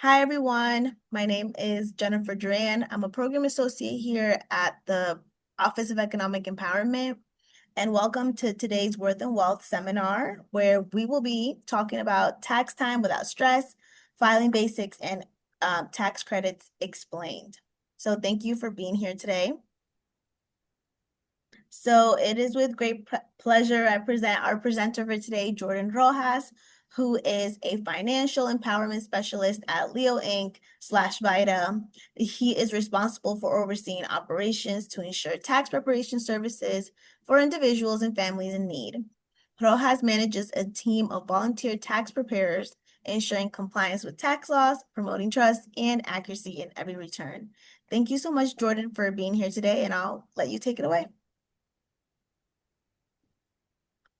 Hi, everyone. My name is Jennifer Duran. I'm a program associate here at the Office of Economic Empowerment. And welcome to today's Worth and Wealth seminar, where we will be talking about tax time without stress, filing basics, and tax credits explained. So thank you for being here today. So it is with great pleasure I present our presenter for today, Jordan Rojas, who is a financial empowerment specialist at Leo Inc. / VITA. He is responsible for overseeing operations to ensure tax preparation services for individuals and families in need. Rojas manages a team of volunteer tax preparers, ensuring compliance with tax laws, promoting trust, and accuracy in every return. Thank you so much, Jordan, for being here today, and I'll let you take it away.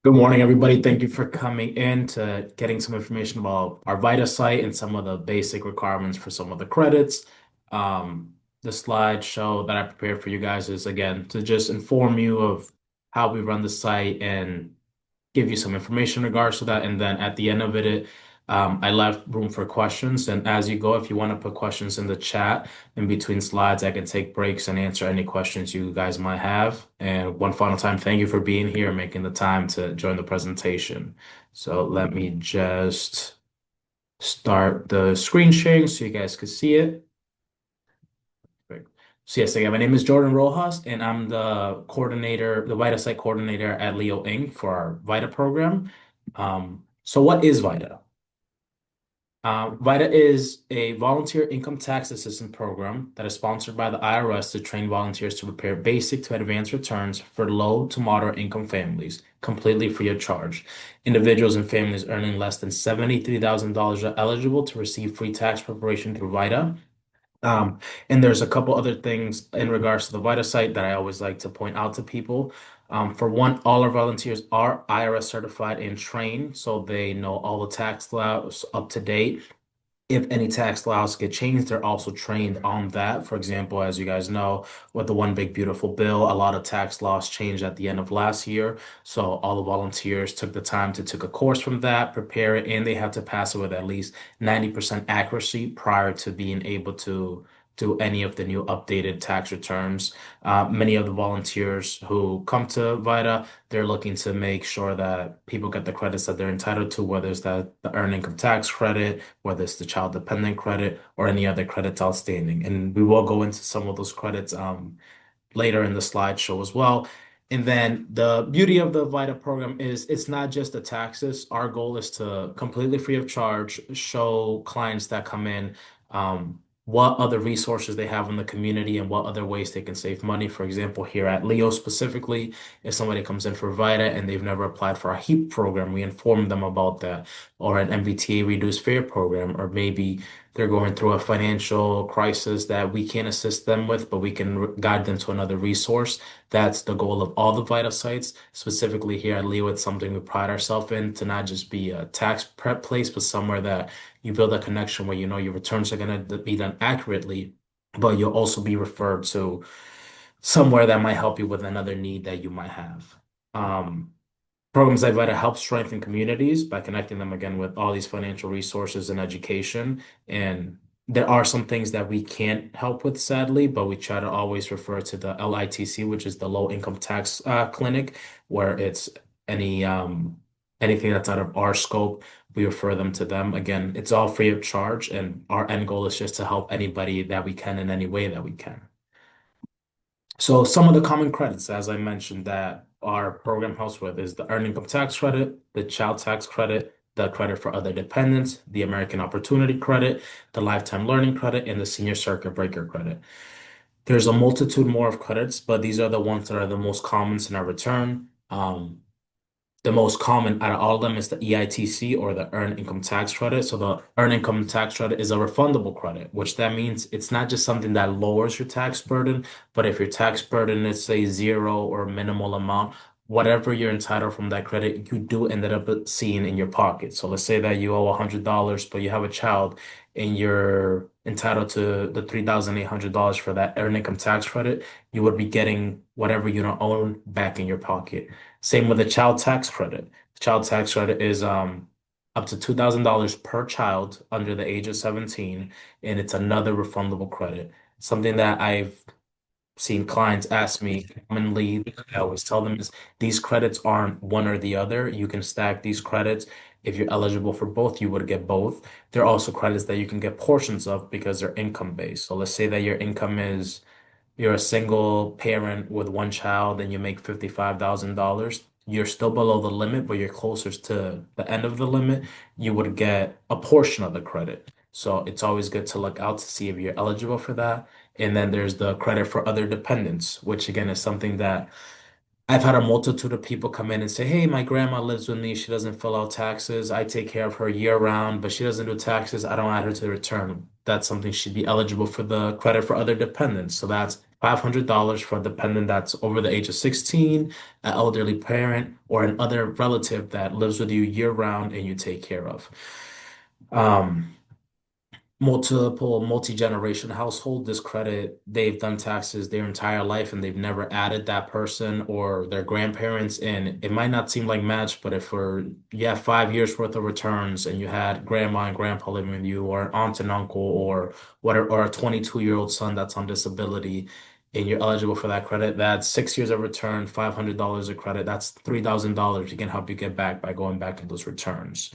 Good morning, everybody. Thank you for coming in to getting some information about our VITA site and some of the basic requirements for some of the credits. The slideshow that I prepared for you guys is, again, to just inform you of how we run the site and give you some information in regards to that. And then at the end of it, I left room for questions. And as you go, if you want to put questions in the chat in between slides, I can take breaks and answer any questions you guys might have. And one final time, thank you for being here and making the time to join the presentation. So let me just start the screen sharing so you guys can see it. Great. So yes, again, my name is Jordan Rojas, and I'm the coordinator, the VITA site coordinator at Leo Inc. for our VITA program. So what is VITA? VITA is a volunteer income tax assistance program that is sponsored by the IRS to train volunteers to prepare basic to advanced returns for low to moderate income families, completely free of charge. Individuals and families earning less than $73,000 are eligible to receive free tax preparation through VITA. Um, and there's a couple other things in regards to the VITA site that I always like to point out to people. For one, all our volunteers are IRS certified and trained, so they know all the tax laws up to date. If any tax laws get changed, they're also trained on that. For example, as you guys know, with the One Big Beautiful Bill, a lot of tax laws changed at the end of last year. So all the volunteers took the time to take a course from that, prepare it, and they have to pass it with at least 90% accuracy prior to being able to do any of the new updated tax returns. Many of the volunteers who come to VITA, they're looking to make sure that people get the credits that they're entitled to, whether it's the earned income tax credit, whether it's the child dependent credit, or any other credits outstanding. And we will go into some of those credits later in the slideshow as well. And then the beauty of the VITA program is it's not just the taxes. Our goal is to completely free of charge show clients that come in what other resources they have in the community and what other ways they can save money. For example, here at Leo specifically, if somebody comes in for VITA and they've never applied for a HEAP program, we inform them about that, or an MBTA reduced fare program, or maybe they're going through a financial crisis that we can't assist them with, but we can guide them to another resource. That's the goal of all the VITA sites. Specifically here at Leo, it's something we pride ourselves in to not just be a tax prep place, but somewhere that you build a connection where you know your returns are going to be done accurately, but you'll also be referred to somewhere that might help you with another need that you might have. Um, Programs like VITA help strengthen communities by connecting them again with all these financial resources and education. And there are some things that we can't help with, sadly, but we try to always refer to the LITC, which is the low income tax clinic, where it's any anything that's out of our scope, we refer them to them. Again, it's all free of charge, and our end goal is just to help anybody that we can in any way that we can. So some of the common credits, as I mentioned, that our program helps with is the earned income tax credit, the child tax credit, the credit for other dependents, the American Opportunity Credit, the Lifetime Learning Credit, and the Senior Circuit Breaker Credit. There's a multitude more of credits, but these are the ones that are the most common in our return. The most common out of all of them is the EITC, or the Earned Income Tax Credit. So the Earned Income Tax Credit is a refundable credit, which that means it's not just something that lowers your tax burden, but if your tax burden is, say, zero or minimal amount, whatever you're entitled from that credit, you do end up seeing in your pocket. So let's say that you owe $100, but you have a child and you're entitled to the $3,800 for that Earned Income Tax Credit, you would be getting whatever you don't own back in your pocket. Same with the child tax credit. The child tax credit is up to $2,000 per child under the age of 17, and it's another refundable credit. Something that I've seen clients ask me commonly, I always tell them is these credits aren't one or the other. You can stack these credits. If you're eligible for both, you would get both. There are also credits that you can get portions of because they're income based. So let's say that your income is you're a single parent with one child and you make $55,000, you're still below the limit, but you're closer to the end of the limit, you would get a portion of the credit. So it's always good to look out to see if you're eligible for that. And then there's the credit for other dependents, which again is something that I've had a multitude of people come in and say, "Hey, my grandma lives with me. She doesn't fill out taxes. I take care of her year round, but she doesn't do taxes. I don't add her to the return." That's something she'd be eligible for the credit for other dependents. So that's $500 for a dependent that's over the age of 16, an elderly parent, or an other relative that lives with you year round and you take care of. Um, multi-generation household, this credit, they've done taxes their entire life and they've never added that person or their grandparents in. It might not seem like much, but if for you have 5 years worth of returns and you had grandma and grandpa living with you, or an aunt and uncle, or whatever, or a 22-year-old son that's on disability, and you're eligible for that credit, that's 6 years of return, $500 a credit, that's $3,000 you can help you get back by going back to those returns.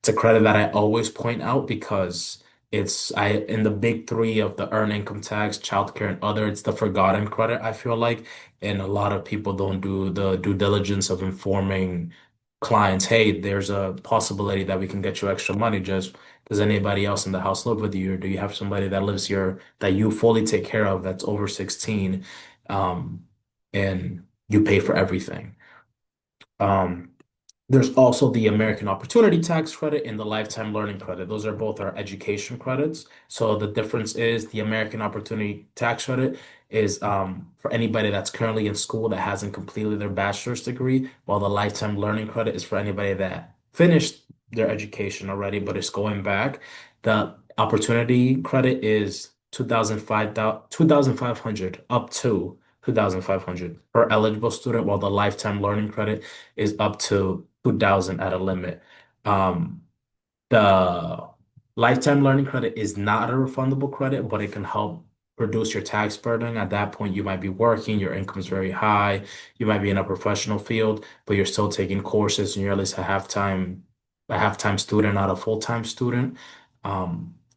It's a credit that I always point out because it's I in the big three of the earned income tax, childcare, and other, it's the forgotten credit, I feel like. And a lot of people don't do the due diligence of informing clients, hey, there's a possibility that we can get you extra money. Just does anybody else in the house live with you? Or do you have somebody that lives here that you fully take care of that's over 16, um, and you pay for everything? Um, there's also the American Opportunity Tax Credit and the Lifetime Learning Credit. Those are both our education credits. So the difference is the American Opportunity Tax Credit is for anybody that's currently in school that hasn't completed their bachelor's degree, while the Lifetime Learning Credit is for anybody that finished their education already but is going back. The Opportunity Credit is 2,500 up to 2,500 per eligible student, while the Lifetime Learning Credit is up to 2,000 at a limit. Um, the lifetime learning credit is not a refundable credit, but it can help reduce your tax burden. At that point, you might be working, your income is very high, you might be in a professional field, but you're still taking courses and you're at least a half-time student, not a full-time student.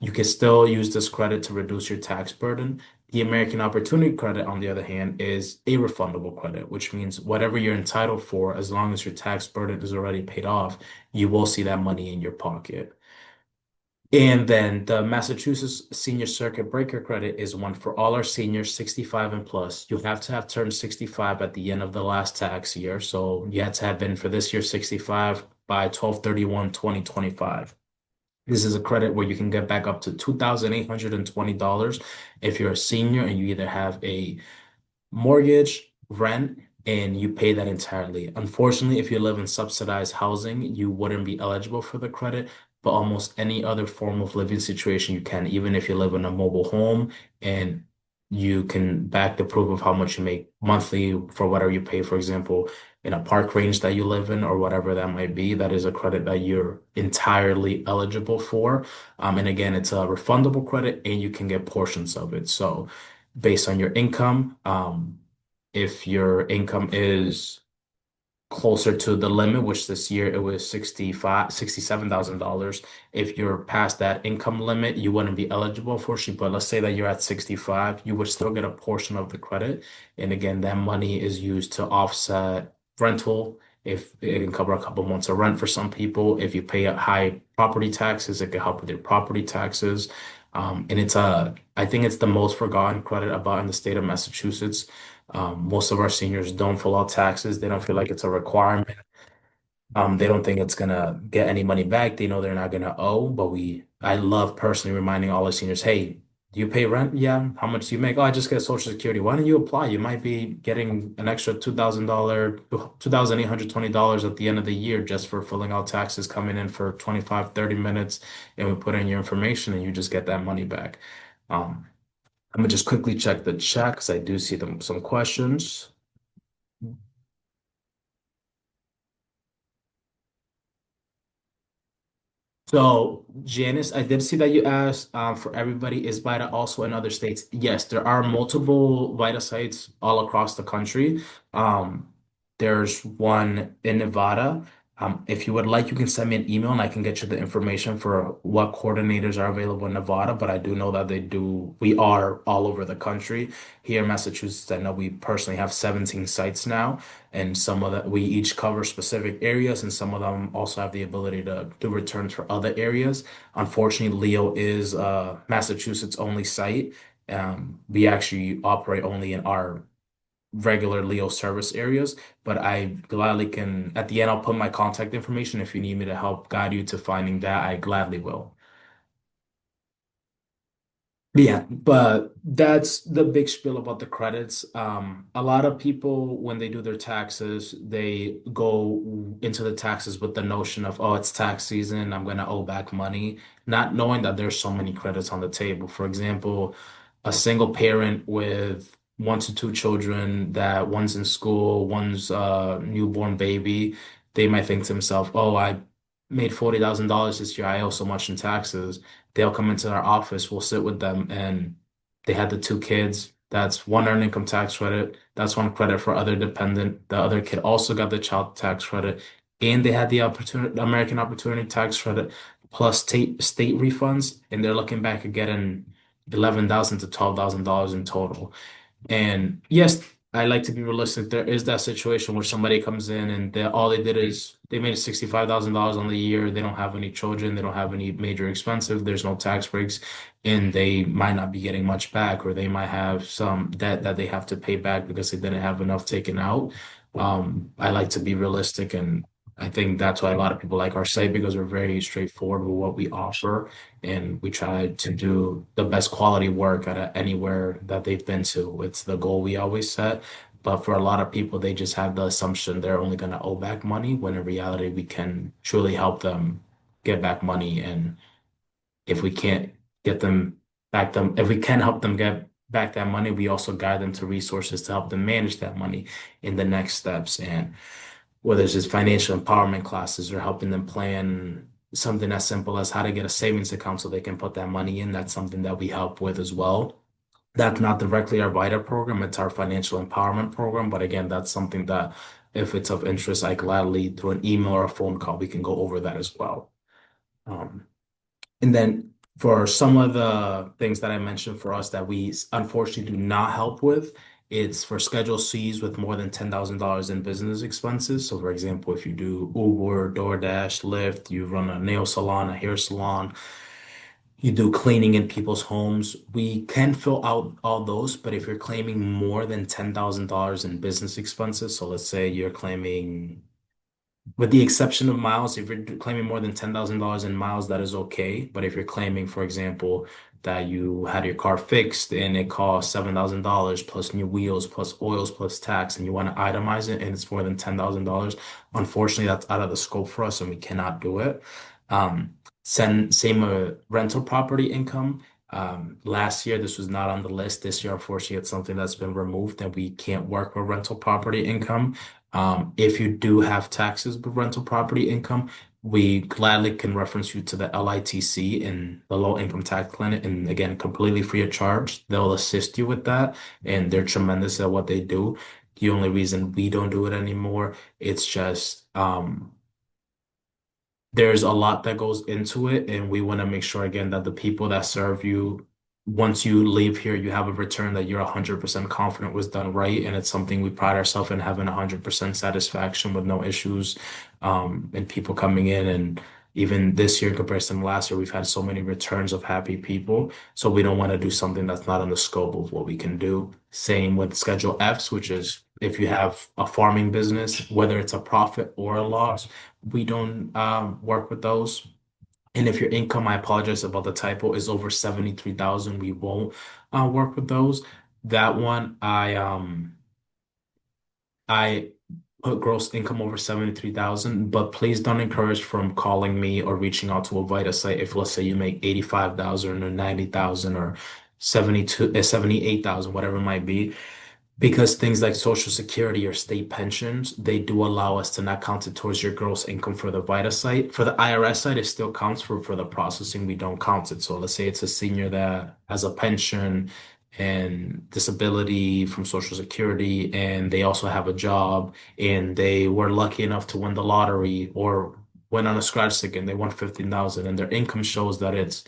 You can still use this credit to reduce your tax burden. The American Opportunity Credit, on the other hand, is a refundable credit, which means whatever you're entitled for, as long as your tax burden is already paid off, you will see that money in your pocket. And then the Massachusetts Senior Circuit Breaker Credit is one for all our seniors 65 and plus. You have to have turned 65 at the end of the last tax year. So you had to have been for this year 65 by 12/31/2025. This is a credit where you can get back up to $2,820 if you're a senior and you either have a mortgage, rent, and you pay that entirely. Unfortunately, if you live in subsidized housing, you wouldn't be eligible for the credit, but almost any other form of living situation you can, even if you live in a mobile home and you can back the proof of how much you make monthly for whatever you pay, for example, in a park range that you live in or whatever that might be, that is a credit that you're entirely eligible for. And again, it's a refundable credit and you can get portions of it. So based on your income. If your income is closer to the limit, which this year it was $67,000. If you're past that income limit, you wouldn't be eligible for it. But let's say that you're at 65, you would still get a portion of the credit. And again, that money is used to offset rental. If it can cover a couple months of rent for some people, if you pay a high property taxes, it can help with your property taxes. And I think it's the most forgotten credit about in the state of Massachusetts. Most of our seniors don't fill out taxes. They don't feel like it's a requirement. They don't think it's gonna get any money back. They know they're not gonna owe, but I love personally reminding all the seniors, hey, do you pay rent? Yeah. How much do you make? Oh, I just get Social Security. Why don't you apply? You might be getting an extra $2,820 at the end of the year just for filling out taxes, coming in for 25, 30 minutes, and we put in your information and you just get that money back. Um, I'm gonna just quickly check the chat because I do see some questions. So, Janice, I did see that you asked for everybody, is VITA also in other states? Yes, there are multiple VITA sites all across the country. Um, there's one in Nevada. If you would like, you can send me an email and I can get you the information for what coordinators are available in Nevada. But I do know that we are all over the country. Here in Massachusetts, I know we personally have 17 sites now, and some of that we each cover specific areas, and some of them also have the ability to do returns for other areas. Unfortunately, Leo is Massachusetts only site. We actually operate only in our regular Leo service areas, but I gladly can, at the end, I'll put my contact information. If you need me to help guide you to finding that, I gladly will. Yeah, but that's the big spiel about the credits. A lot of people, when they do their taxes, they go into the taxes with the notion of, oh, it's tax season, I'm going to owe back money, not knowing that there's so many credits on the table. For example, a single parent with 1 to 2 children, that one's in school, one's newborn baby, they might think to themselves, oh, I made $40,000 this year, I owe so much in taxes. They'll come into our office, we'll sit with them, and they had the 2 kids. That's one earned income tax credit. That's one credit for other dependent. The other kid also got the child tax credit, and they had the opportunity, American Opportunity Tax Credit, plus state refunds, and they're looking back at getting $11,000 to $12,000 in total. And yes, I like to be realistic. There is that situation where somebody comes in and all they did is they made $65,000 on the year. They don't have any children. They don't have any major expenses. There's no tax breaks, and they might not be getting much back, or they might have some debt that they have to pay back because they didn't have enough taken out. I like to be realistic, and I think that's why a lot of people like our site, because we're very straightforward with what we offer, and we try to do the best quality work at anywhere that they've been to. It's the goal we always set. But for a lot of people, they just have the assumption they're only going to owe back money, when in reality, we can truly help them get back money. And if we can't if we can help them get back that money, we also guide them to resources to help them manage that money in the next steps. And whether it's just financial empowerment classes or helping them plan something as simple as how to get a savings account so they can put that money in, that's something that we help with as well. That's not directly our VITA program, it's our financial empowerment program. But again, that's something that if it's of interest, I gladly through an email or a phone call, we can go over that as well. Um, and then for some of the things that I mentioned for us that we unfortunately do not help with, it's for Schedule Cs with more than $10,000 in business expenses. So, for example, if you do Uber, DoorDash, Lyft, you run a nail salon, a hair salon, you do cleaning in people's homes, we can fill out all those. But if you're claiming more than $10,000 in business expenses, so let's say you're claiming, with the exception of miles, if you're claiming more than $10,000 in miles, that is okay. But if you're claiming, for example, that you had your car fixed and it cost $7,000 plus new wheels, plus oils, plus tax, and you want to itemize it and it's more than $10,000, unfortunately, that's out of the scope for us and we cannot do it. Um, same rental property income. Last year, this was not on the list. This year, unfortunately, it's something that's been removed and we can't work with rental property income. If you do have taxes with rental property income, we gladly can reference you to the LITC in the low income tax clinic. And again, completely free of charge. They'll assist you with that. And they're tremendous at what they do. The only reason we don't do it anymore, it's just there's a lot that goes into it, and we want to make sure again that the people that serve you, once you leave here, you have a return that you're 100% confident was done right, and it's something we pride ourselves in having 100% satisfaction with no issues, and people coming in. And even this year in comparison to last year, we've had so many returns of happy people. So we don't want to do something that's not in the scope of what we can do. Same with Schedule Fs, which is if you have a farming business, whether it's a profit or a loss, we don't work with those. And if your income, I apologize about the typo, is over 73,000, we won't work with those. That one, I put gross income over 73,000, but please don't encourage from calling me or reaching out to a VITA site if let's say you make 85,000 or 90,000 or 72, 78,000, whatever it might be. Because things like Social Security or state pensions, they do allow us to not count it towards your gross income for the VITA site. For the IRS site, it still counts for the processing. We don't count it. So let's say it's a senior that has a pension and disability from Social Security, and they also have a job, and they were lucky enough to win the lottery or went on a scratch ticket and they won 15,000, and their income shows that it's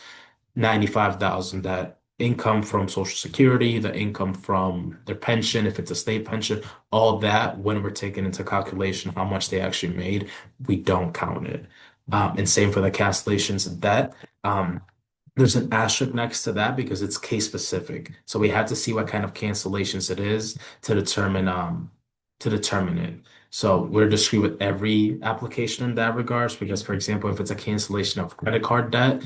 95,000, that income from Social Security, the income from their pension, if it's a state pension, all that, when we're taking into calculation how much they actually made, we don't count it. And same for the cancellations of debt. There's an asterisk next to that because it's case specific. So we have to see what kind of cancellations it is to determine it. So we're discreet with every application in that regards because, for example, if it's a cancellation of credit card debt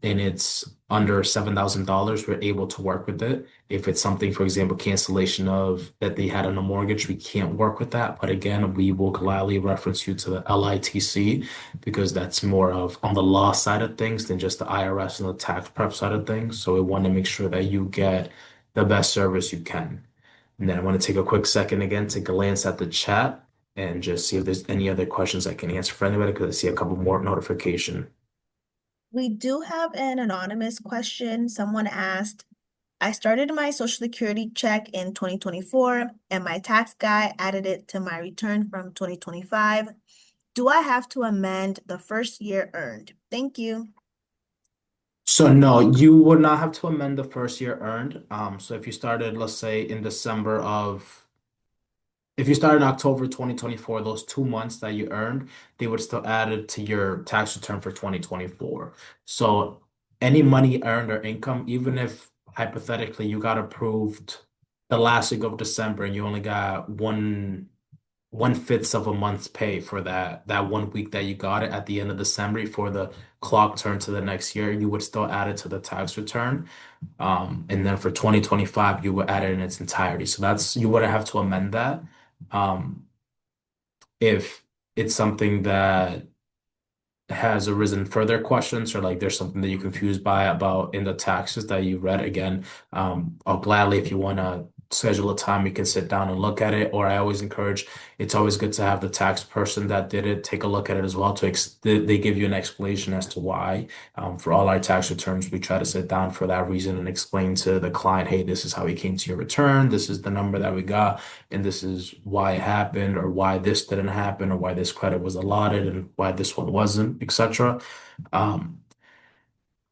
and it's under $7,000, we're able to work with it. If it's something, for example, cancellation of that they had on a mortgage, we can't work with that. But again, we will gladly reference you to the LITC because that's more of on the law side of things than just the IRS and the tax prep side of things. So we want to make sure that you get the best service you can. And then I want to take a quick second again to glance at the chat and just see if there's any other questions I can answer for anybody because I see a couple more notification. We do have an anonymous question. Someone asked, I started my Social Security check in 2024 and my tax guy added it to my return from 2025. Do I have to amend the first year earned? Thank you. So no, you would not have to amend the first year earned. So if you started, let's say in December of if you started in October 2024, those 2 months that you earned, they would still add it to your tax return for 2024. So any money earned or income, even if hypothetically you got approved the last week of December and you only got one fifth of a month's pay for that 1 week that you got it at the end of December before the clock turned to the next year, you would still add it to the tax return. And then for 2025, you would add it in its entirety. So that's you wouldn't have to amend that. Um, if it's something that has arisen further questions or like there's something that you're confused by about in the taxes that you read again, I'll gladly, if you want to schedule a time, you can sit down and look at it. Or I always encourage, it's always good to have the tax person that did it take a look at it as well to they give you an explanation as to why. For all our tax returns, we try to sit down for that reason and explain to the client, hey, this is how we came to your return. This is the number that we got, and this is why it happened, or why this didn't happen, or why this credit was allotted and why this one wasn't, etc. Um,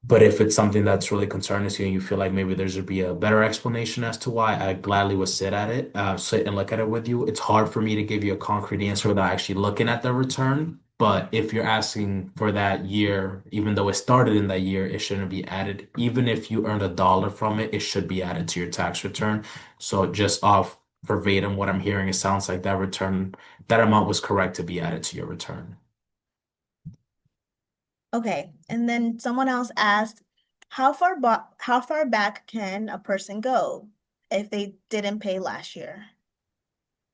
but if it's something that's really concerning to you and you feel like maybe there's would be a better explanation as to why, I gladly would sit and look at it with you. It's hard for me to give you a concrete answer without actually looking at the return. But if you're asking for that year, even though it started in that year, it shouldn't be added. Even if you earned $1 from it, it should be added to your tax return. So just off verbatim, what I'm hearing, it sounds like that return, that amount was correct to be added to your return. Okay, and then someone else asked, how far back can a person go if they didn't pay last year?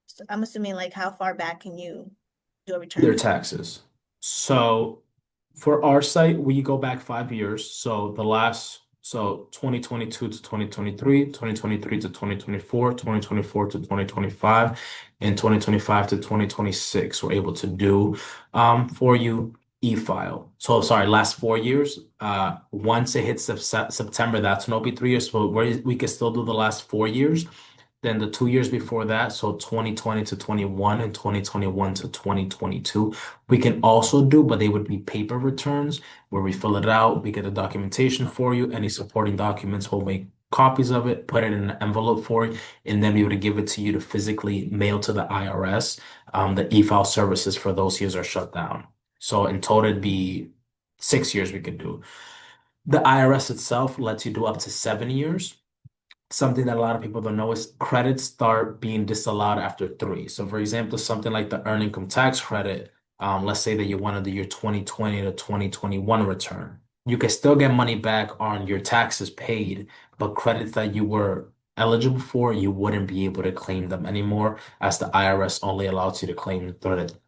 So I'm assuming like how far back can you do a Their return? taxes. So for our site, we go back 5 years. So 2022 to 2023, 2023 to 2024, 2024 to 2025, and 2025 to 2026, we're able to do for you e-file. So sorry, last 4 years. Once it hits September, that's when it'll be 3 years. So we can still do the last 4 years. Then the 2 years before that, so 2020 to 21 and 2021 to 2022, we can also do, but they would be paper returns where we fill it out, we get the documentation for you, any supporting documents, we'll make copies of it, put it in an envelope for you, and then we would give it to you to physically mail to the IRS. The e-file services for those years are shut down. So in total, it'd be 6 years we could do. The IRS itself lets you do up to 7 years. Something that a lot of people don't know is credits start being disallowed after three. So, for example, something like the earned income tax credit, let's say that you want to do your 2020 to 2021 return. You can still get money back on your taxes paid, but credits that you were eligible for, you wouldn't be able to claim them anymore, as the IRS only allows you to claim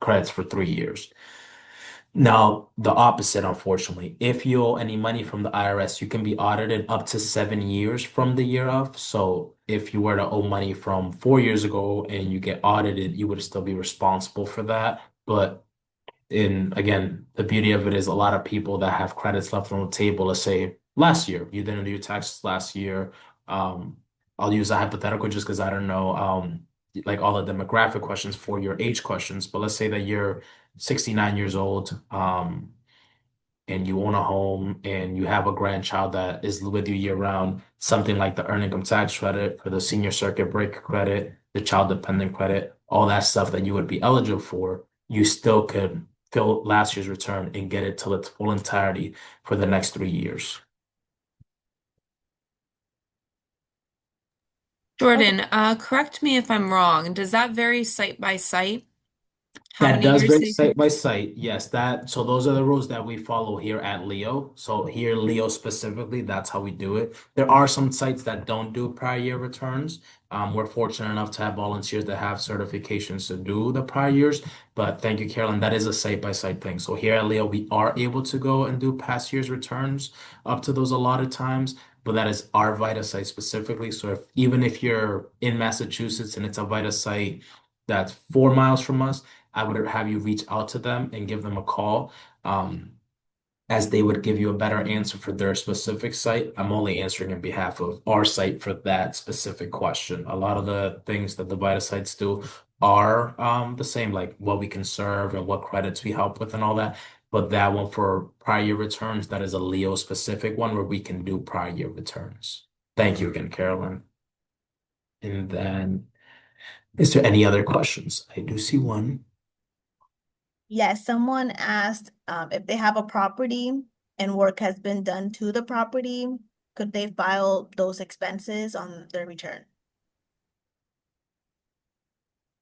credits for 3 years. Now, the opposite, unfortunately. If you owe any money from the IRS, you can be audited up to 7 years from the year of. So if you were to owe money from 4 years ago and you get audited, you would still be responsible for that. But in again, the beauty of it is a lot of people that have credits left on the table, let's say last year, you didn't do your taxes last year. Um, I'll use a hypothetical just because I don't know like all the demographic questions for your age questions, but let's say that you're 69 years old, and you own a home and you have a grandchild that is with you year round, something like the earned income tax credit or the senior circuit breaker credit, the child dependent credit, all that stuff that you would be eligible for, you still could fill last year's return and get it till its full entirety for the next 3 years. Okay. Jordan, correct me if I'm wrong. Does that vary site by site? How That many does years vary they site can? by site. Yes, that so those are the rules that we follow here at Leo. So here, Leo specifically, that's how we do it. There are some sites that don't do prior year returns. We're fortunate enough to have volunteers that have certifications to do the prior years. But thank you, Carolyn. That is a site by site thing. So here at Leo, we are able to go and do past year's returns up to those allotted times. But that is our VITA site specifically. So if even if you're in Massachusetts and it's a VITA site that's 4 miles from us, I would have you reach out to them and give them a call, as they would give you a better answer for their specific site. I'm only answering in behalf of our site for that specific question. A lot of the things that the Vita sites do are the same, like what we can serve and what credits we help with and all that. But that one for prior year returns, that is a Leo specific one where we can do prior year returns. Thank you again, Carolyn. And then, is there any other questions? I do see one. Yes, someone asked if they have a property and work has been done to the property, could they file those expenses on their return?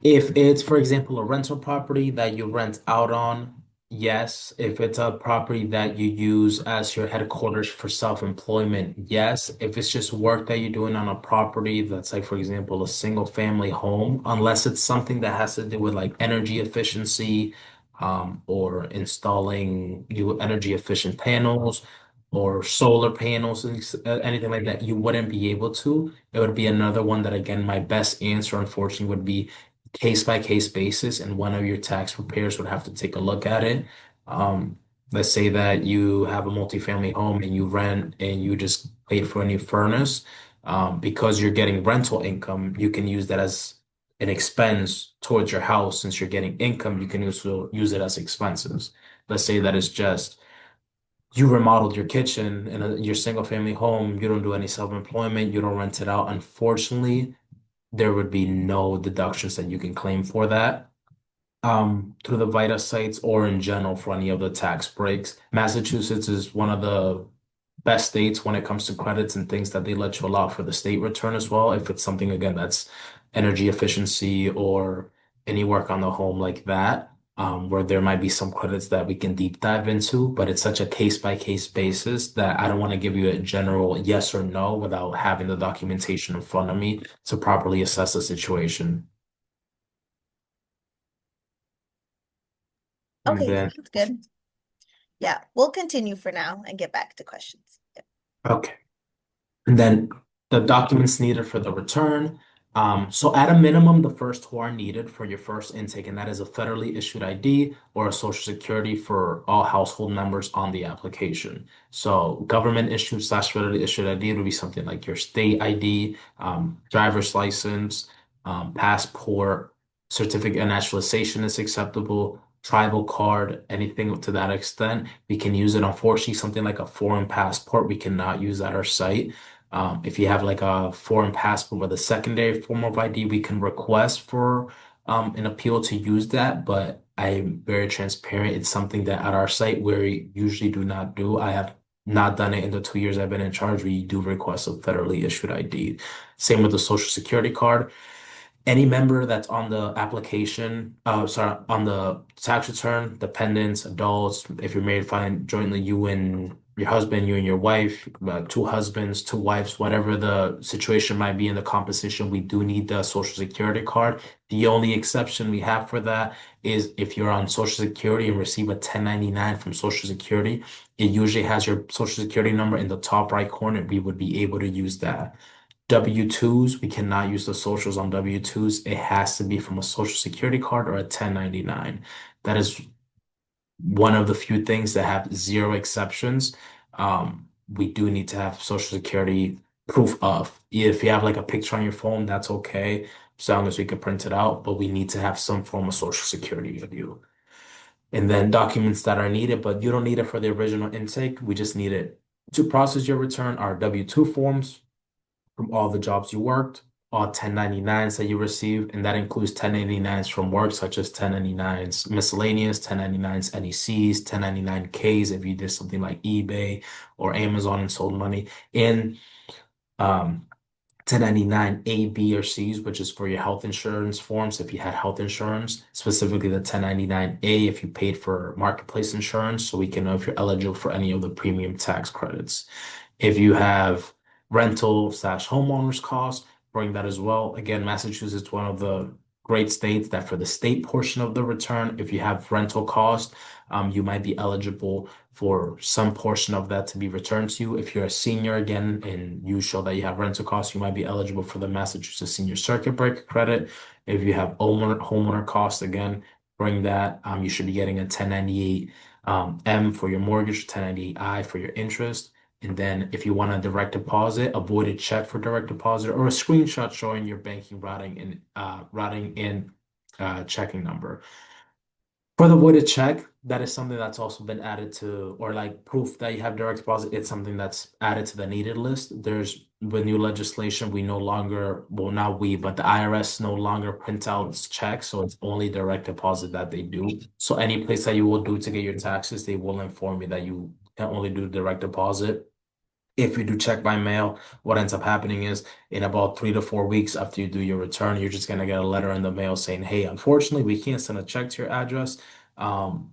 If it's, for example, a rental property that you rent out on, yes. If it's a property that you use as your headquarters for self-employment, yes. If it's just work that you're doing on a property that's like, for example, a single family home, unless it's something that has to do with like energy efficiency, or installing new energy efficient panels or solar panels, anything like that, you wouldn't be able to. It would be another one that, again, my best answer, unfortunately, would be case by case basis, and one of your tax preparers would have to take a look at it. Um, let's say that you have a multifamily home and you rent and you just paid for a new furnace. Because you're getting rental income, you can use that as an expense towards your house. Since you're getting income, you can also use it as expenses. Let's say that it's just you remodeled your kitchen in your single family home, you don't do any self-employment, you don't rent it out. Unfortunately, there would be no deductions that you can claim for that, through the VITA sites or in general for any of the tax breaks. Massachusetts is one of the best states when it comes to credits and things that they let you allow for the state return as well. If it's something, again, that's energy efficiency or any work on the home like that, where there might be some credits that we can deep dive into, but it's such a case by case basis that I don't want to give you a general yes or no without having the documentation in front of me to properly assess the situation. And Okay, then, sounds good. Yeah, we'll continue for now and get back to questions. Yep. okay. And then the documents needed for the return. So at a minimum, the first two are needed for your first intake, and that is a federally issued ID or a social security for all household members on the application. So government issued slash federally issued ID would be something like your state ID, driver's license, passport, certificate of naturalization is acceptable, tribal card, anything to that extent. We can use it. Unfortunately, something like a foreign passport, we cannot use at our site. If you have like a foreign passport with a secondary form of ID, we can request for an appeal to use that. But I'm very transparent. It's something that at our site we usually do not do. I have not done it in the 2 years I've been in charge. We do request a federally issued ID. Same with the Social Security card. Any member that's on the application, on the tax return, dependents, adults, if you're married, filing jointly, you and your husband, you and your wife, two husbands, two wives, whatever the situation might be in the composition, we do need the Social Security card. The only exception we have for that is if you're on Social Security and receive a 1099 from Social Security, it usually has your Social Security number in the top right corner. We would be able to use that. W-2s, we cannot use the socials on W-2s. It has to be from a Social Security card or a 1099. That is one of the few things that have zero exceptions. We do need to have Social Security proof of. If you have like a picture on your phone, that's okay, as long as we can print it out, but we need to have some form of Social Security of you. And then documents that are needed, but you don't need it for the original intake. We just need it to process your return, our W-2 forms from all the jobs you worked, all 1099s that you received, and that includes 1099s from work, such as 1099s miscellaneous, 1099s NECs, 1099Ks if you did something like eBay or Amazon and sold money, and um, 1099 A, B, or C's, which is for your health insurance forms if you had health insurance, specifically the 1099 A if you paid for marketplace insurance, so we can know if you're eligible for any of the premium tax credits. If you have rental slash homeowners costs, bring that as well. Again, Massachusetts is one of the great states that for the state portion of the return, if you have rental costs, you might be eligible for some portion of that to be returned to you. If you're a senior again and you show that you have rental costs, you might be eligible for the Massachusetts Senior Circuit Breaker credit. If you have homeowner costs, again, bring that. You should be getting a 1098 M for your mortgage, 1098 I for your interest. And then if you want a direct deposit, a voided check for direct deposit, or a screenshot showing your banking routing in checking number. For the voided check, that is something that's also been added to, or like proof that you have direct deposit, it's something that's added to the needed list. There's with new legislation, we no longer, well, not we, but the IRS no longer print out checks, so it's only direct deposit that they do. So any place that you will do to get your taxes, they will inform you that you can only do direct deposit. If you do check by mail, what ends up happening is in about 3 to 4 weeks after you do your return, you're just gonna get a letter in the mail saying, "Hey, unfortunately, we can't send a check to your address. Um,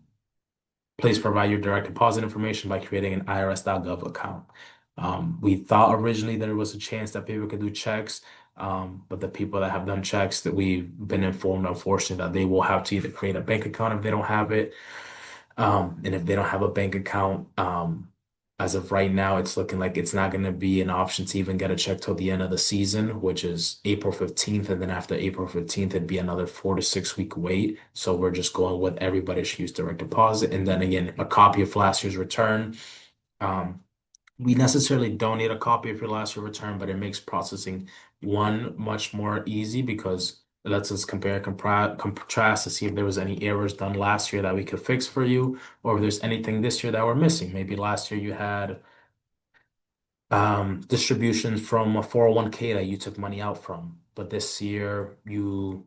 Please provide your direct deposit information by creating an irs.gov account." We thought originally there was a chance that people could do checks, but the people that have done checks that we've been informed, unfortunately, that they will have to either create a bank account if they don't have it, and if they don't have a bank account, as of right now, it's looking like it's not going to be an option to even get a check till the end of the season, which is April 15th. And then after April 15th, it'd be another 4 to 6 week wait. So we're just going with everybody should use direct deposit. And then again, a copy of last year's return. Um, we necessarily don't need a copy of your last year return, but it makes processing one much more easy because it lets us compare, contrast to see if there was any errors done last year that we could fix for you, or if there's anything this year that we're missing. Maybe last year you had distributions from a 401k that you took money out from, but this year you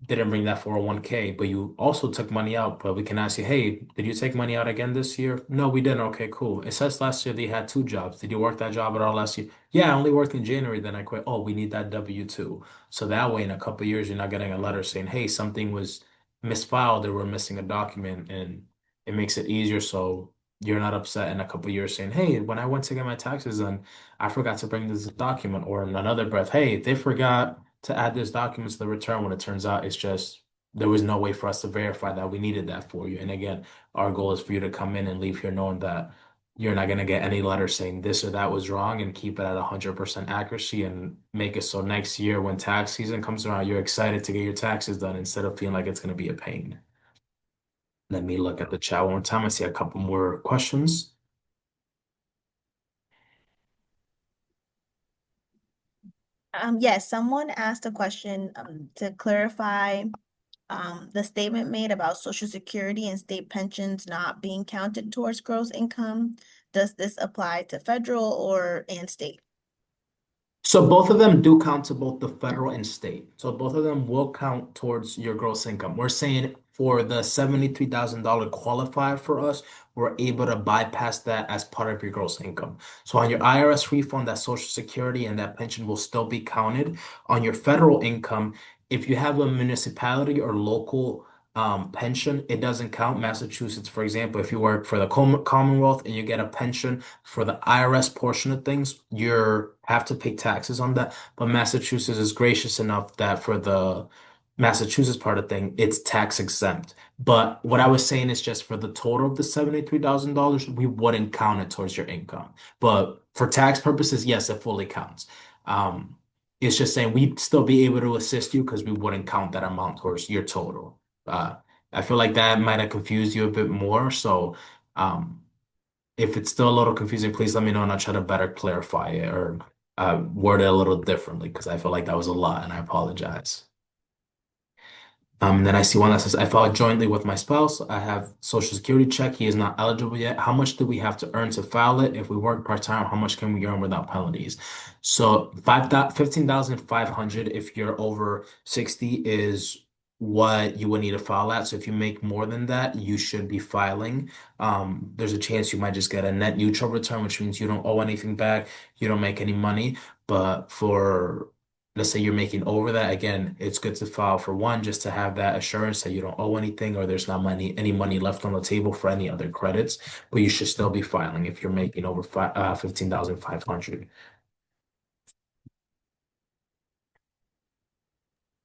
didn't bring that 401k, but you also took money out. But we can ask you, hey, did you take money out again this year? No, we didn't. Okay, cool. It says last year they had two jobs. Did you work that job at all last year? Yeah, I only worked in January, then I quit. Oh, we need that W-2. So that way, in a couple of years, you're not getting a letter saying, hey, something was misfiled or we're missing a document, and it makes it easier. So you're not upset in a couple of years saying, hey, when I went to get my taxes done, I forgot to bring this document, or in another breath, hey, they forgot to add this document to the return when it turns out it's just there was no way for us to verify that we needed that for you. And again, our goal is for you to come in and leave here knowing that you're not going to get any letter saying this or that was wrong, and keep it at 100% accuracy and make it so next year when tax season comes around, you're excited to get your taxes done instead of feeling like it's going to be a pain. Let me look at the chat one more time. I see a couple more questions. Yes, someone asked a question to clarify the statement made about Social Security and state pensions not being counted towards gross income. Does this apply to federal or and state? So both of them do count to both the federal and state. So both of them will count towards your gross income. We're saying for the $73,000 qualifier for us, we're able to bypass that as part of your gross income. So on your IRS refund, that Social Security and that pension will still be counted. On your federal income, if you have a municipality or local pension, it doesn't count. Massachusetts, for example, if you work for the Commonwealth and you get a pension for the IRS portion of things, you have to pay taxes on that. But Massachusetts is gracious enough that for the Massachusetts part of thing, it's tax exempt. But what I was saying is just for the total of the $73,000, we wouldn't count it towards your income. But for tax purposes, yes, it fully counts. Um, it's just saying we'd still be able to assist you because we wouldn't count that amount towards your total. Uh, I feel like that might have confused you a bit more. So, um, if it's still a little confusing, please let me know and I'll try to better clarify it or word it a little differently because I feel like that was a lot and I apologize. And then I see one that says, I filed jointly with my spouse. I have Social Security check. He is not eligible yet. How much do we have to earn to file it? If we work part-time, how much can we earn without penalties? So 15,500 if you're over 60 is what you would need to file at. So if you make more than that, you should be filing. There's a chance you might just get a net neutral return, which means you don't owe anything back. You don't make any money. But for let's say you're making over that, again, it's good to file for one, just to have that assurance that you don't owe anything or there's not any money left on the table for any other credits. But you should still be filing if you're making over 15,500.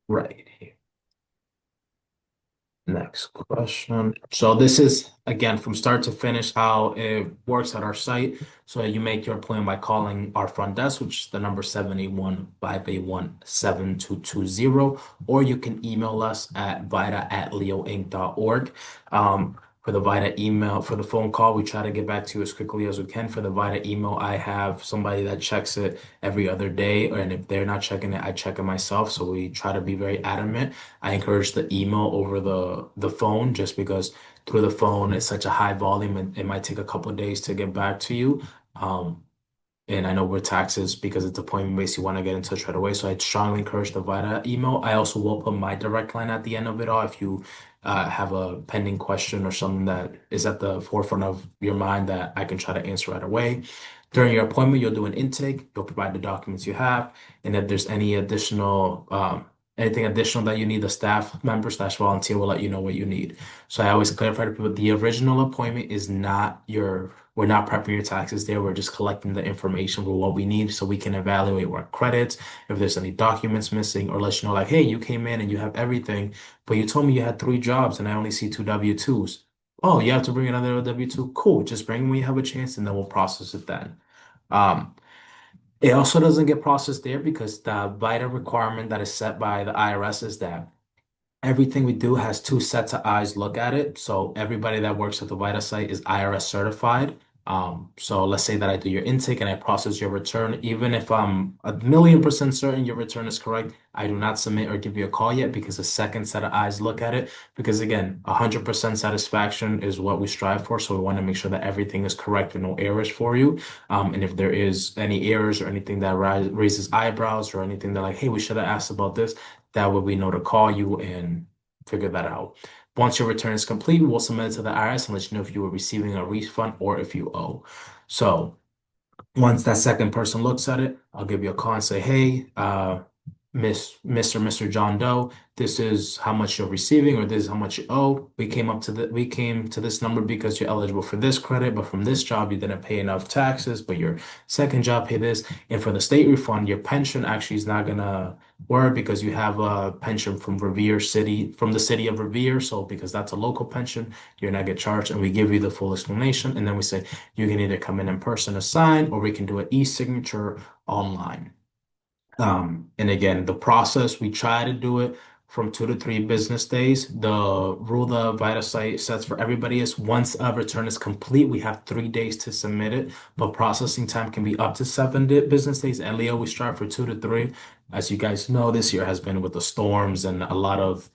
Right. Next question. So this is again from start to finish how it works at our site. So you make your plan by calling our front desk, which is the number 781-581-7220, or you can email us at vita@leoinc.org. For the Vita email, for the phone call, we try to get back to you as quickly as we can. For the Vita email, I have somebody that checks it every other day, and if they're not checking it, I check it myself. So we try to be very adamant. I encourage the email over the phone just because through the phone it's such a high volume and it might take a couple of days to get back to you. And I know we're taxes because it's appointment based. You want to get in touch right away. So I strongly encourage the Vita email. I also will put my direct line at the end of it all if you have a pending question or something that is at the forefront of your mind that I can try to answer right away. During your appointment, you'll do an intake. You'll provide the documents you have, and if there's anything additional that you need, the staff member slash volunteer will let you know what you need. So I always clarify to people the original appointment is not we're not prepping your taxes there. We're just collecting the information for what we need so we can evaluate what credits, if there's any documents missing, or let you know, like, hey, you came in and you have everything, but you told me you had three jobs and I only see two W-2s. Oh, you have to bring another W-2? Cool. Just bring when you have a chance and then we'll process it then. Um, it also doesn't get processed there because the VITA requirement that is set by the IRS is that everything we do has two sets of eyes look at it. So everybody that works at the VITA site is IRS certified. So let's say that I do your intake and I process your return. Even if I'm 1,000,000% certain your return is correct, I do not submit or give you a call yet because a second set of eyes look at it. Because again, 100% satisfaction is what we strive for. So we want to make sure that everything is correct and no errors for you. And if there is any errors or anything that raises eyebrows or anything that like, hey, we should have asked about this, that way we know to call you and figure that out. Once your return is complete, we'll submit it to the IRS and let you know if you were receiving a refund or if you owe. So once that second person looks at it, I'll give you a call and say, hey, Mr. John Doe, this is how much you're receiving, or this is how much you owe. We came to this number because you're eligible for this credit, but from this job you didn't pay enough taxes, but your second job paid this. And for the state refund, your pension actually is not gonna work because you have a pension from the city of Revere. So because that's a local pension, you're not get charged, and we give you the full explanation. And then we say you can either come in person to sign, or we can do an e-signature online. And again, the process, we try to do it from 2 to 3 business days. The rule the Vita site sets for everybody is once a return is complete, we have 3 days to submit it, but processing time can be up to 7 business days. And Leo, we strive for 2 to 3. As you guys know, this year has been with the storms and a lot of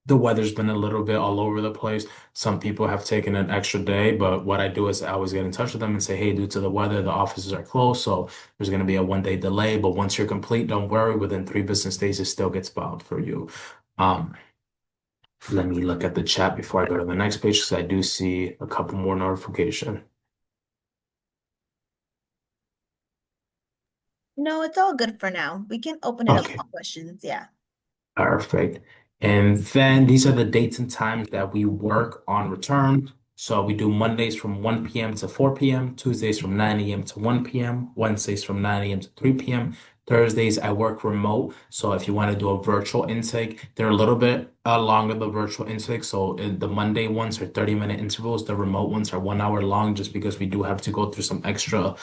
the weather's been a little bit all over the place. Some people have taken an extra day, but what I do is I always get in touch with them and say, hey, due to the weather, the offices are closed, so there's going to be a 1 day delay. But once you're complete, don't worry, within 3 business days, it still gets filed for you. Um, Let me look at the chat before I go to the next page because I do see a couple more notification. No, it's all good for now. We can open it up Okay, for questions. Yeah. perfect. And then these are the dates and times that we work on return. So we do Mondays from 1 p.m. to 4 p.m., Tuesdays from 9 a.m. to 1 p.m., Wednesdays from 9 a.m. to 3 p.m. Thursdays, I work remote. So if you want to do a virtual intake, they're a little bit longer, the virtual intake. So the Monday ones are 30-minute intervals. The remote ones are 1 hour long just because we do have to go through some extra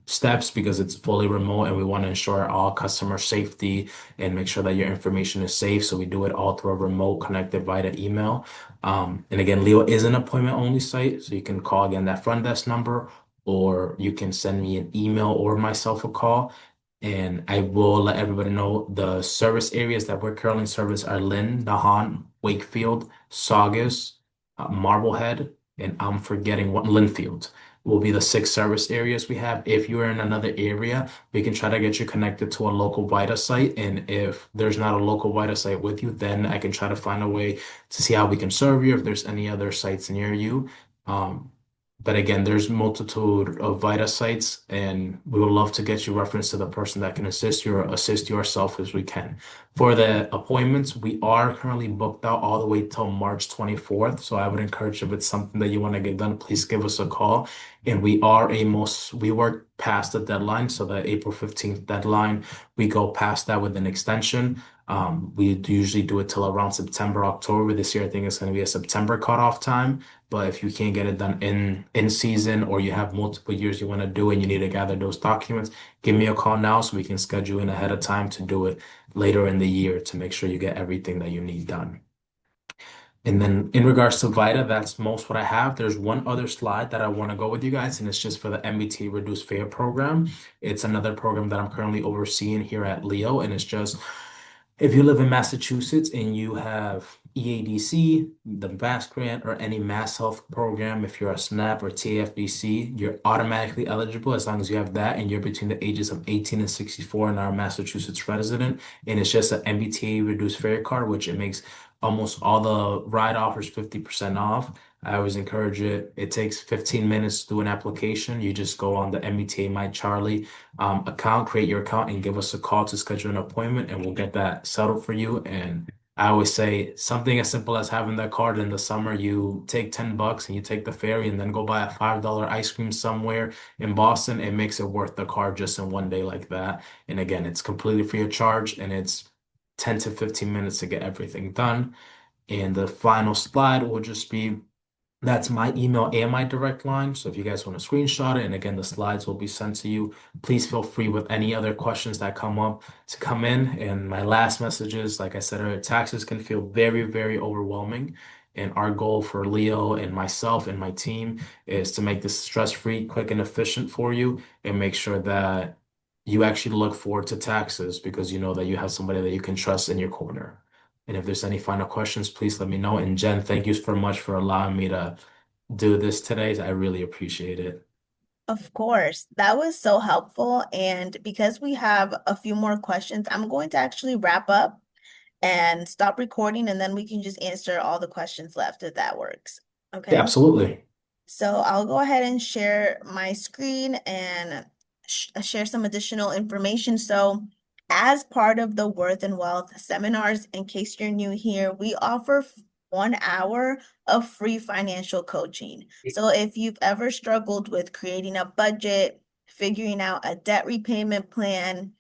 steps because it's fully remote and we want to ensure all customer safety and make sure that your information is safe. So we do it all through a remote connected via email. And again, Leo is an appointment only site. So you can call again that front desk number, or you can send me an email or myself a call. And I will let everybody know the service areas that we're currently in service are Lynn, Nahan, Wakefield, Saugus, Marblehead, and I'm forgetting what Linfield will be the 6 service areas we have. If you're in another area, we can try to get you connected to a local VITA site. And if there's not a local VITA site with you, then I can try to find a way to see how we can serve you if there's any other sites near you. Um, but again, there's multitude of VITA sites, and we would love to get you reference to the person that can assist you or assist yourself as we can. For the appointments, we are currently booked out all the way till March 24th. So I would encourage if it's something that you want to get done, please give us a call. And we work past the deadline. So the April 15th deadline, we go past that with an extension. We usually do it till around September, October. This year, I think it's going to be a September cutoff time. But if you can't get it done in season, or you have multiple years you want to do and you need to gather those documents, give me a call now so we can schedule in ahead of time to do it later in the year to make sure you get everything that you need done. And then in regards to VITA, that's most what I have. There's one other slide that I want to go with you guys, and it's just for the MBTA Reduced Fare program. It's another program that I'm currently overseeing here at Leo, and it's just if you live in Massachusetts and you have EADC, the Mass Grant, or any Mass Health program, if you're a SNAP or TFDC, you're automatically eligible as long as you have that and you're between the ages of 18 and 64 and are a Massachusetts resident. And it's just an MBTA reduced fare card, which it makes almost all the ride offers 50% off. I always encourage it. It takes 15 minutes to do an application. You just go on the MBTA My Charlie account, create your account, and give us a call to schedule an appointment, and we'll get that settled for you. And I always say something as simple as having that card in the summer. You take $10 and you take the ferry and then go buy a $5 ice cream somewhere in Boston. It makes it worth the card just in one day like that. And again, it's completely free of charge and it's 10 to 15 minutes to get everything done. And the final slide will just be that's my email and my direct line. So if you guys want to screenshot it, and again, the slides will be sent to you, please feel free with any other questions that come up to come in. And my last message is, like I said earlier, taxes can feel very, very overwhelming. And our goal for Leo and myself and my team is to make this stress-free, quick, and efficient for you and make sure that you actually look forward to taxes because you know that you have somebody that you can trust in your corner. And if there's any final questions, please let me know. And Jen, thank you so much for allowing me to do this today. I really appreciate it. Of course, that was so helpful. And because we have a few more questions, I'm going to actually wrap up and stop recording, and then we can just answer all the questions left if that works. Yeah, Okay. absolutely. So I'll go ahead and share my screen and share some additional information. So as part of the Worth and Wealth seminars, in case you're new here, we offer 1 hour of free financial coaching. So if you've ever struggled with creating a budget, figuring out a debt repayment plan,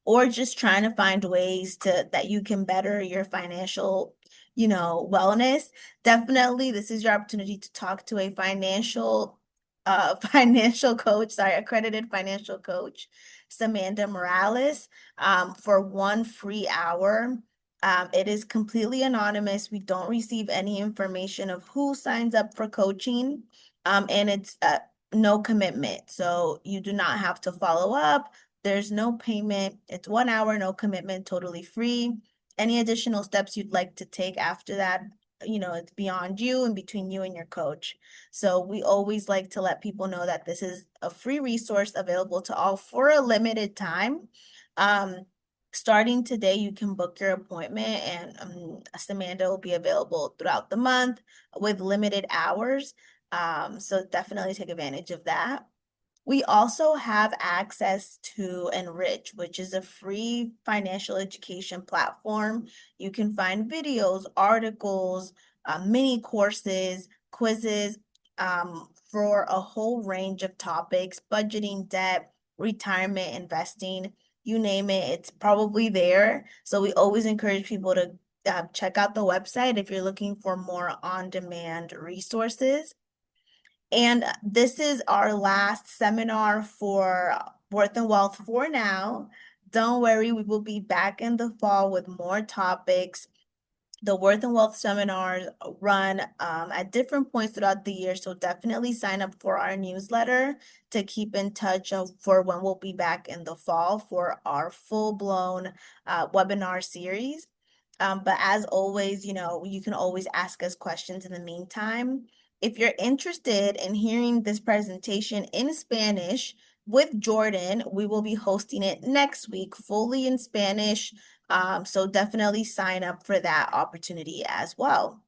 or just trying to find ways to that you can better your financial, wellness, definitely this is your opportunity to talk to a financial coach, sorry, accredited financial coach, Samantha Morales, for 1 free hour. It is completely anonymous. We don't receive any information of who signs up for coaching, and it's no commitment. So you do not have to follow up. There's no payment. It's 1 hour, no commitment, totally free. Any additional steps you'd like to take after that, it's beyond you and between you and your coach. So we always like to let people know that this is a free resource available to all for a limited time. Starting today, you can book your appointment, and Samantha will be available throughout the month with limited hours. So definitely take advantage of that. We also have access to Enrich, which is a free financial education platform. You can find videos, articles, mini courses, quizzes, for a whole range of topics, budgeting, debt, retirement, investing, you name it, it's probably there. So we always encourage people to check out the website if you're looking for more on-demand resources. And this is our last seminar for Worth and Wealth for now. Don't worry, we will be back in the fall with more topics. The Worth and Wealth seminars run at different points throughout the year, so definitely sign up for our newsletter to keep in touch for when we'll be back in the fall for our full-blown webinar series. But as always, you can always ask us questions in the meantime. If you're interested in hearing this presentation in Spanish with Jordan, we will be hosting it next week fully in Spanish. So definitely sign up for that opportunity as well.